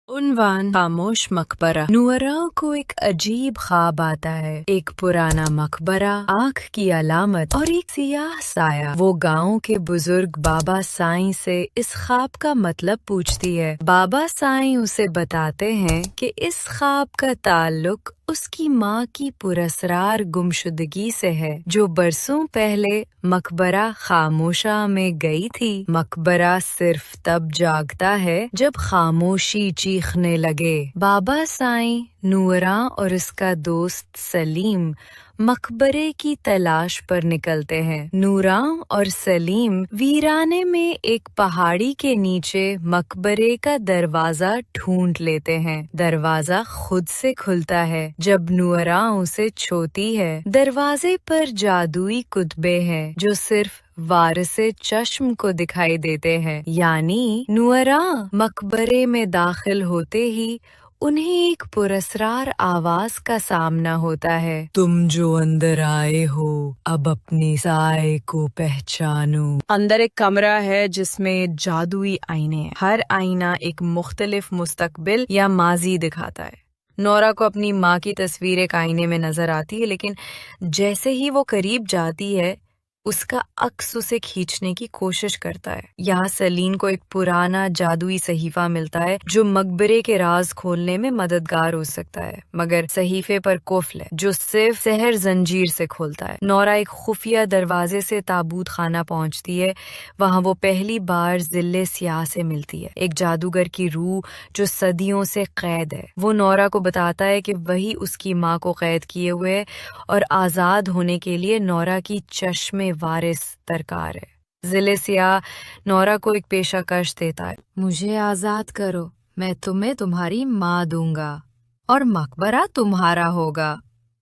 उन्वान खामोश मकबरा। नूरा को एक अजीब ख्वाब आता है। एक पुराना मकबरा, आँख की अलामत और एक सियाह साया। वो गांव के बुजुर्ग बाबा साईं से इस ख्वाब का मतलब पूछती है। बाबा साईं उसे बताते हैं कि इस ख्वाब का ताल्लुक उसकी माँ की पुरस्रार गुमशुदगी से है, जो बरसों पहले मकबरा खामोशा में गई थी। मकबरा सिर्फ तब जागता है जब खामोशी चीखने लगे। बाबा साईं, नूरा और उसका दोस्त सलीम मकबरे की तलाश पर निकलते हैं। नूरा और सलीम वीराने में एक पहाड़ी के नीचे मकबरे का दरवाजा ढूंढ लेते हैं। दरवाजा खुद से खुलता है जब नूरा उसे छूती है। दरवाजे पर जादुई कुतबे हैं जो सिर्फ वारिसे चश्म को दिखाई देते हैं। यानी नूरा मकबरे में दाखिल होते ही उन्हें एक पुरस्रार आवाज का सामना होता है। तुम जो अंदर आए हो, अब अपनी साए को पहचानो। अंदर एक कमरा है जिसमें जादुई आईने हैं। हर आईना एक मुख्तलिफ मुस्तकबिल या माजी दिखाता है। नोरा को अपनी माँ की तस्वीर एक आईने में नजर आती है, लेकिन जैसे ही वो करीब जाती है उसका अक्स उसे खींचने की कोशिश करता है। यहाँ सलीम को एक पुराना जादुई सहीफा मिलता है जो मकबरे के राज खोलने में मददगार हो सकता है, मगर सहीफे पर कुफ्ल है जो सिर्फ सहर जंजीर से खोलता है। नोरा एक खुफिया दरवाजे से ताबूत खाना पहुंचती है। वहाँ वो पहली बार जिले सियाह से मिलती है, एक जादूगर की रूह जो सदियों से कैद है। वो नोरा को बताता है कि वही उसकी माँ को कैद किए हुए है और आजाद होने के लिए नोरा की चश्मे वारिस दरकार है। जिले सियाह नोरा को एक पेशकश देता है। मुझे आजाद करो, मैं तुम्हें तुम्हारी माँ दूंगा और मकबरा तुम्हारा होगा।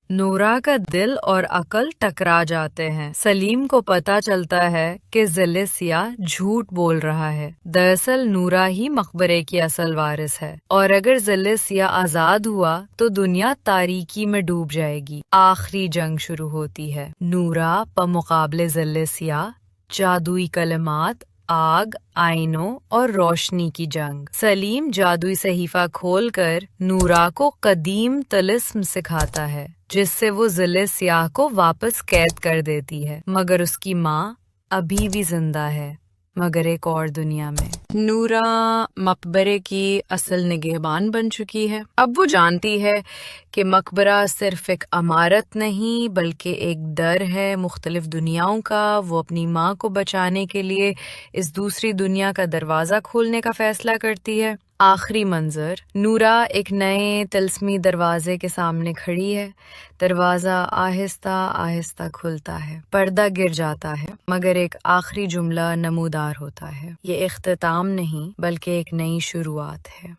नूरा का दिल और अकल टकरा जाते हैं। सलीम को पता चलता है कि जिले सियाह झूठ बोल रहा है। दरअसल नूरा ही मकबरे की असल वारिस है और अगर जिले सियाह आजाद हुआ तो दुनिया तारीकी में डूब जाएगी। आखिरी जंग शुरू होती है। नूरा बमुकाबले जिले सियाह जादुई कलमात, आग, आईनों और रोशनी की जंग। सलीम जादुई सहीफा खोलकर नूरा को कदीम तिलिस्म सिखाता है, जिससे वो जिले सियाह को वापस कैद कर देती है। मगर उसकी माँ अभी भी जिंदा है, मगर एक और दुनिया में। नूरा मकबरे की असल निगहबान बन चुकी है। अब वो जानती है कि मकबरा सिर्फ एक इमारत नहीं बल्कि एक दर है मुख्तलिफ दुनियाओं का। वो अपनी माँ को बचाने के लिए इस दूसरी दुनिया का दरवाज़ा खोलने का फैसला करती है। आखिरी मंजर, नूरा एक नए तिलस्मी दरवाजे के सामने खड़ी है। दरवाज़ा आहिस्ता आहिस्ता खुलता है, पर्दा गिर जाता है, मगर एक आखिरी जुमला नमूदार होता है। ये इख्तिताम नहीं बल्कि एक नई शुरुआत है।